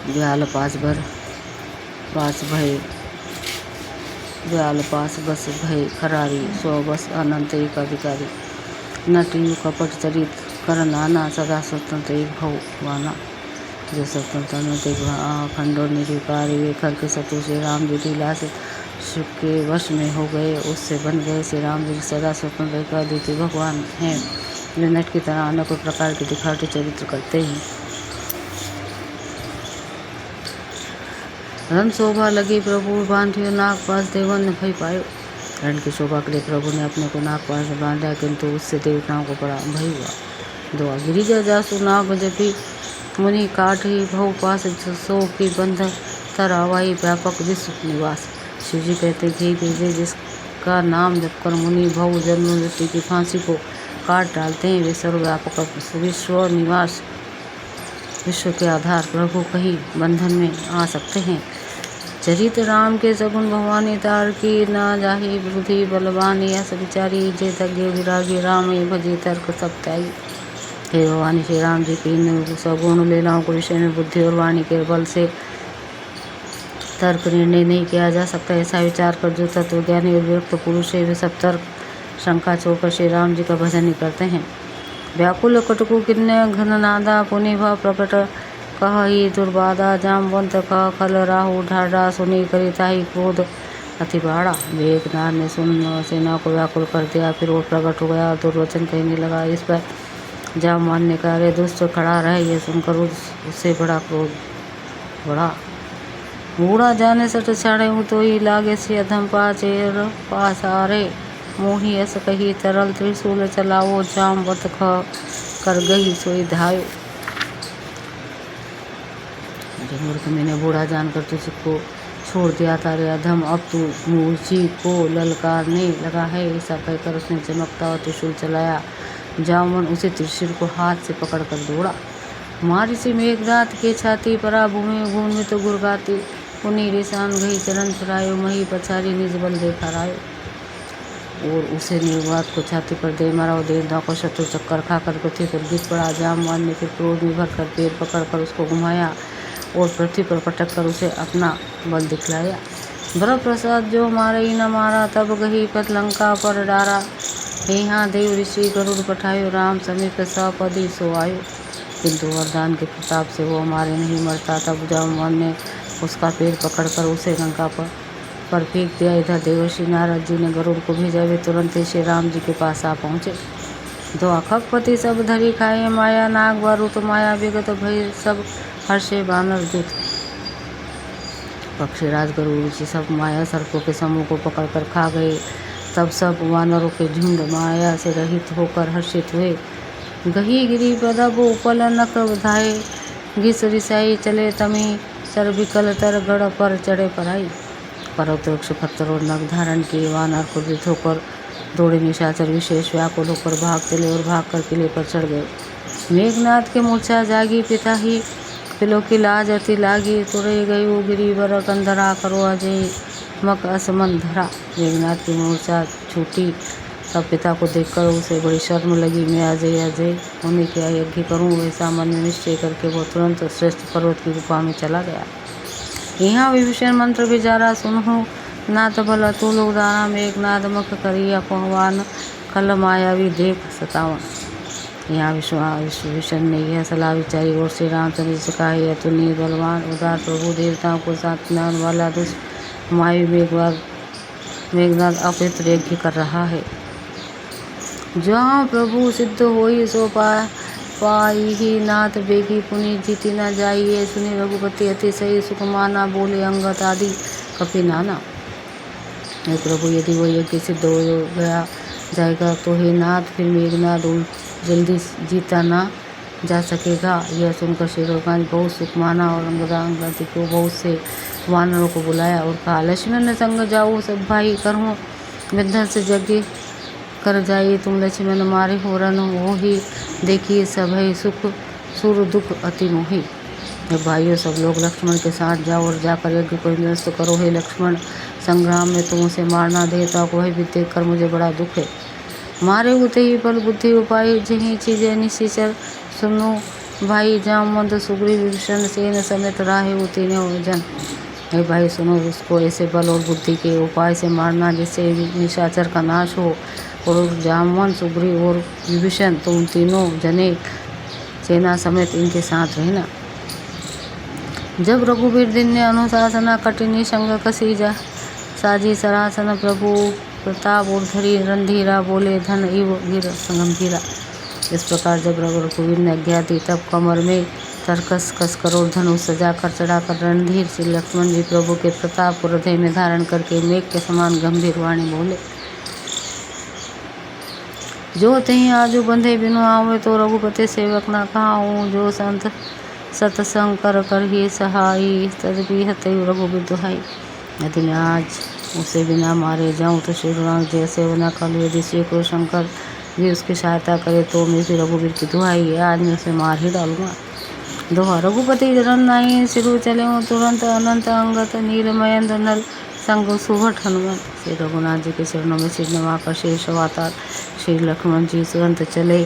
ब्याल पास भर पास भय ब्याल पास बस भय खरारी सो बस अनंत एक अधिकारी नटयु कपट चरित कर नाना सदा स्वतंत्र एक भगवाना जो स्वतंत्र अनंत एक खंडो निर्विकारी वे खर के सतु श्री राम जी लीला से सुख के वश में हो गए उससे बन गए श्री राम जी सदा स्वतंत्र एक अद्वितीय भगवान हैं जो नट की तरह अनेक प्रकार के दिखावटी चरित्र करते हैं। रण शोभा लगी प्रभु बांधियो नाग पास देवन ने भय पायो। रण की शोभा के लिए प्रभु ने अपने को नाग पास बांधा किंतु उससे देवताओं को बड़ा भय हुआ। दुआ गिरिजा जासु नाग जपी मुनि काट ही भव पास सो की बंध तर हवाई व्यापक विश्व निवास। शिव जी कहते घी भेजे जिसका नाम जपकर मुनि भव जन्म मृत्यु की फांसी को काट डालते हैं वे सर्वव्यापक विश्व निवास विश्व के आधार प्रभु कहीं बंधन में आ सकते हैं। चरित राम के सगुन भवानी तार की ना जाही बुद्धि बलवानी यस विचारी जे तज्ञ विरागी राम भजी तर्क सब त्यागी। हे भवानी श्री राम जी की इन सगुण लीलाओं को विषय में बुद्धि और वाणी के बल से तर्क निर्णय नहीं किया जा सकता। ऐसा विचार कर जो तत्वज्ञानी और विरक्त पुरुष है वे सब तर्क शंका छोड़कर श्री राम जी का भजन ही करते हैं। व्याकुल कटकु किन्ने घन नादा पुनि भा प्रकट कह ही दुर्बाधा जामवंत कह खल राहु ढाढ़ा सुनी करी ताही क्रोध अति बाड़ा। मेघनाद ने सुन सेना को व्याकुल कर दिया फिर वो प्रकट हो गया और दुर्वचन कहने लगा। इस पर जामवान ने कहा अरे दुष्ट खड़ा रहे। ये सुनकर उससे बड़ा क्रोध बढ़ा। बूढ़ा जाने सट छाड़े हूँ तो ही लागे से अधम पाचेर पासारे मोही अस कही तरल त्रिशूल चलाओ जामवत ख कर गई सोई धायो। मूर्ख मैंने बूढ़ा जानकर तुझको छोड़ दिया था रे अधम अब तू मुझी को ललकारने लगा है। ऐसा कहकर उसने चमकता हुआ त्रिशूल चलाया। जामवन उसे त्रिशूल को हाथ से पकड़कर दौड़ा। मारी से मेघनाथ के छाती परा भूमि गुण में तो गुरगाती उन्हीं रेसान गई चरण फरायो मही पछारी निज बल देखा रायो। और उसे निर्वात को छाती पर दे मारा और देवता को शत्रु चक्कर खाकर पृथ्वी पर गिर पड़ा। जामवान ने फिर क्रोध में भरकर पैर पकड़कर उसको घुमाया और पृथ्वी पर पटक कर उसे अपना बल दिखलाया। वर प्रसाद जो मारे ही न मारा तब गही पत लंका पर डारा। यहाँ देव ऋषि गरुड़ पठायो राम समीप सपदी सो आयो। किंतु वरदान के प्रताप से वो मारे नहीं मरता। तब जामवान ने उसका पैर पकड़कर उसे लंका पर फेंक दिया। इधर देवर्षि नारद जी ने गरुड़ को भेजा। वे तुरंत ही श्री राम जी के पास आ पहुँचे। दो खगपति सब धरी खाए माया नाग वारुत माया विगत भय सब हर्षे बानर दूत। पक्षीराज गरुड़ जी सब माया सर्पों के समूह को पकड़कर खा गए। तब सब वानरों के झुंड माया से रहित होकर हर्षित हुए। गही गिरी पदब उपल नक धाये घिस रिसाई चले तमी सर विकल तर गढ़ पर चढ़े पराई। पर्वत वृक्ष पत्थर और नग धारण किए वानर क्रोधित होकर दौड़े। निशाचर विशेष व्याकुल होकर भाग चले और भागकर किले पर चढ़ गए। मेघनाथ के मूर्छा जागी पिता ही पिलो की लाज अति लागी तुरे गई वो गिरी बर कंधरा करो अजय मक असमन धरा। मेघनाथ की मूर्छा छूटी तब पिता को देखकर उसे बड़ी शर्म लगी। मैं अजय अजय होने क्या यज्ञ करूं ऐसा मन में निश्चय करके वो तुरंत श्रेष्ठ पर्वत की गुफा में चला गया। यहाँ विभीषण मंत्र विचारा सुनहु नाथ भल तुल उदारा। मेघनाद मुख करिया पहवान कल मायावी देख सतावन। यहाँ विभीषण ने यह सलाह विचारी और श्री रामचंद्र से कहा यह तुलनीय बलवान उदार प्रभु देवताओं को साथ मिलाने वाला दुष्ट मायावी मेघनाद अपवित्र यज्ञ कर रहा है। जहाँ प्रभु सिद्ध होई सो पाई ही नाथ बेगी पुनि जीती न जाइए। सुनी रघुपति अति सही सुखमाना बोले अंगत आदि कपि नाना। हे प्रभु यदि वो यज्ञ सिद्ध हो गया जाएगा तो हे नाथ फिर मेघनाद जल्दी जीता ना जा सकेगा। यह सुनकर श्री भगवान बहुत सुख माना और अंगदांगति को बहुत से वानरों को बुलाया और कहा लक्ष्मण संग जाओ सब भाई करूँ विध्वंस से यज्ञ कर जाइए। तुम लक्ष्मण मारे हो रन हो ही देखिए सभय सुख सुर दुख अति मोही। भाइयों सब लोग लक्ष्मण के साथ जाओ और जाकर यज्ञ को निरस्त करो। हे लक्ष्मण संग्राम में तुम उसे मारना देता को भी देख कर मुझे बड़ा दुख है। मारे उते ही बल बुद्धि उपाय जही चीजें निशिचर सुनो भाई जामवंत सुग्रीव विभीषण सेन समेत राहे वो तीनों जन। हे भाई सुनो, उसको ऐसे बल और बुद्धि के उपाय से मारना जिससे निशाचर का नाश हो। और जामवंत सुग्रीव और विभीषण तो उन तीनों जने सेना समेत इनके साथ रहना। जब रघुवीर दिन ने अनुशासना कटिनी संग कसी जा साजी सरासन प्रभु प्रताप और धरी रणधीरा बोले धन इव गिर गंभीरा। इस प्रकार जब रघुवीर ने आज्ञा दी तब कमर में तरकस कस करोड़ धनुष सजा कर चढ़ाकर रणधीर श्री लक्ष्मण जी प्रभु के प्रताप को हृदय में धारण करके मेघ के समान गंभीर वाणी बोले। जो तही आजू बंधे बिनु आवे तो रघुपति सेवक ना कहाऊँ। जो संत सतसंग कर ही सहाई तदपि हतयु रघुबीर दुहाई। यदि मैं आज उसे बिना मारे जाऊं तो श्री राम जैसे बना कल। यदि श्री को शंकर भी उसकी सहायता करे तो मेरी रघुबीर की दुहाई है, आज मैं उसे मार ही डालूंगा। दोहा रघुपति रन नहीं सिरु चले तुरंत अनंत अंगत नीलमयंद नल संग सुभट हनुमान। श्री रघुनाथ जी के चरणों में सिर नवाकर शेष अवतार श्री लक्ष्मण जी तुरंत चले।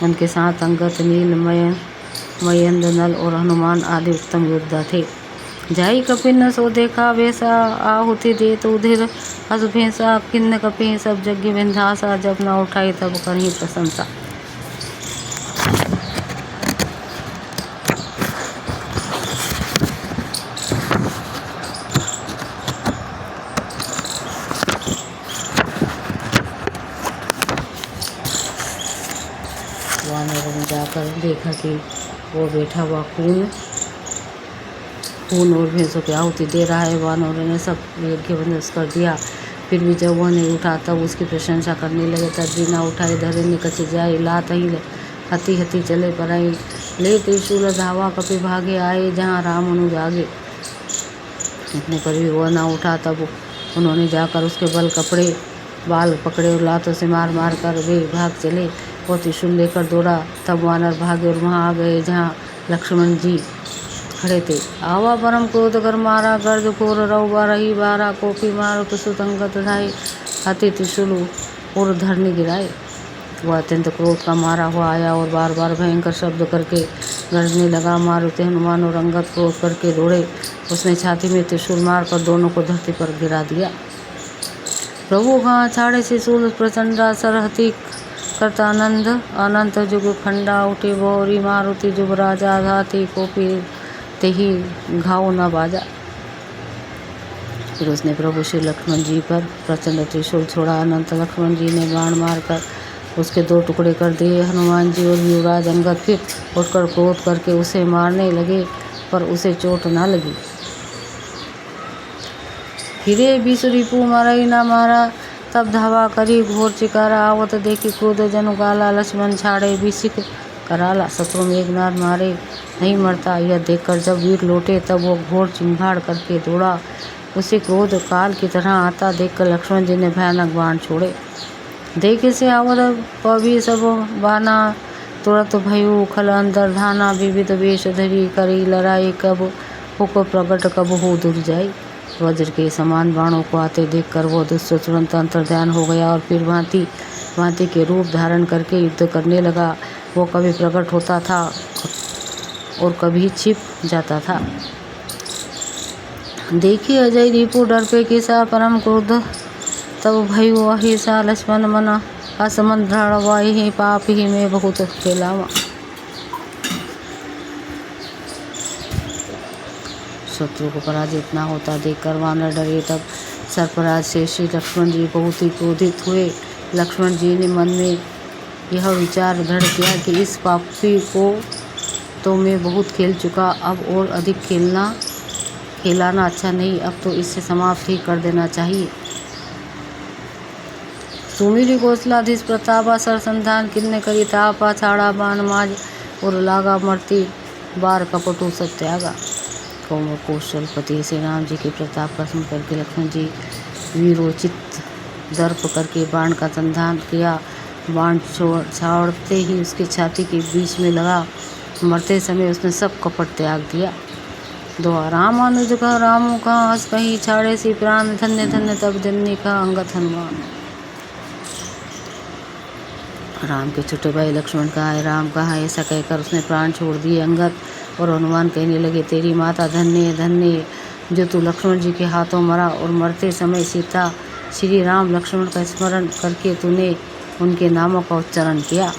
उनके साथ अंगत नीलमयंद नल और हनुमान आदि उत्तम योद्धा थे। जाई कपिन सो देखा वैसा आहुति दे तो उधिर हस भैंसा किन्न कपि सब यज्ञ विंध्यासा। जब न उठाई तब करही प्रशंसा। वानरों ने जाकर देखा कि वो बैठा हुआ खून और भैंसों की आहुति दे रहा है। वानरों ने सब यज्ञ बंदोबस्त कर दिया, फिर भी जब वह नहीं उठा तब उसकी प्रशंसा करने लगे। तब ना उठाए धरे निकच जाए लात ही हती हती चले पराई। ले त्रिशूल धावा कपि भागे आए जहाँ राम अनुज आगे। इतने पर भी वह ना उठा तब उन्होंने जाकर उसके बाल पकड़े और लातों से मार मार कर वे भाग चले। वो त्रिशूल लेकर दौड़ा तब वानर भागे और वहाँ आ गए जहाँ लक्ष्मण जी खड़े थे। आवा परम क्रोध कर मारा गर्द घोर रऊ बारही बारा कोपी मारो तो सुतंगत धाई हाथी त्रिशूल और धरनी गिराए। वह अत्यंत क्रोध का मारा हुआ आया और बार बार भयंकर शब्द करके गरजने लगा। मारुति हनुमान और अंगद क्रोध करके दौड़े। उसने छाती में त्रिशूल मारकर दोनों को धरती पर गिरा दिया। प्रभु कहाँ छाड़े से शूल प्रचंडा सरहती करता आनंद अनंत जुग खंडा उठे बौरी मारुति जुग राजा धाती कोपी ते ही घाव न बाजा। फिर उसने प्रभु श्री लक्ष्मण जी पर प्रचंड त्रिशूल छोड़ा। अनंत लक्ष्मण जी ने बाण मारकर उसके 2 टुकड़े कर दिए। हनुमान जी और युवराज अंगद फिर उठकर क्रोध करके उसे मारने लगे पर उसे चोट न लगी। फिरे बिसुरीपू मारई न मारा तब धावा करी घोर चिकारा। आवत देखी क्रोध जनु गाला लक्ष्मण छाड़े बिसिक कराला। शत्रु मेघनाद मारे नहीं मरता यह देखकर जब वीर लौटे तब वो घोर चिंगाड़ करके दौड़ा। उसे क्रोध काल की तरह आता देखकर लक्ष्मण जी ने भयानक बाण छोड़े। देखे से आवत पवी सब बाना तुरंत भयु खल अंदर धाना। विविध वेश धरी करी लड़ाई कब हुक प्रगट कब हो दूर जाई। वज्र के समान बाणों को आते देखकर वो दुष्ट तुरंत अंतर्ध्यान हो गया और फिर भांति भांति के रूप धारण करके युद्ध करने लगा। वो कभी प्रकट होता था और कभी छिप जाता था। देखिए अजय रिपु डर पे किसा परम क्रोध तब भयु अहिसा। लक्ष्मण मन असमन दृढ़ ही पाप ही में बहुत फैलावा। शत्रु को पराजित न होता देखकर वानर डरे। तब सर्पराज से श्री लक्ष्मण जी बहुत ही क्रोधित हुए। लक्ष्मण जी ने मन में यह विचार दृढ़ किया कि इस पापी को तो मैं बहुत खेल चुका, अब और अधिक खिलाना अच्छा नहीं। अब तो इससे समाप्त ही कर देना चाहिए। सुमिरी कौशलाधीश प्रतापा सरसंधान किन्ने करी तापा छाड़ा बाण माज और लागा मरती बार कपटू सब त्यागा। कौशलपति श्री राम जी के प्रताप का सुन करके लक्ष्मण जी वीरोचित दर्प करके बाण का संधान किया। बाण छाड़ते ही उसकी छाती के बीच में लगा। मरते समय उसने सब कपट त्याग दिया। दोहा रामानुज का रामू का हंस कहीं छाड़े सी प्राण धन्य धन्य तब दिन्नी का अंगत हनुमान। राम के छोटे भाई लक्ष्मण कहाँ है, राम कहाँ है, ऐसा कहकर उसने प्राण छोड़ दिए। अंगद और हनुमान कहने लगे, तेरी माता धन्य है, धन्य है जो तू लक्ष्मण जी के हाथों मरा, और मरते समय सीता श्री राम लक्ष्मण का स्मरण करके तूने उनके नामों का उच्चारण किया।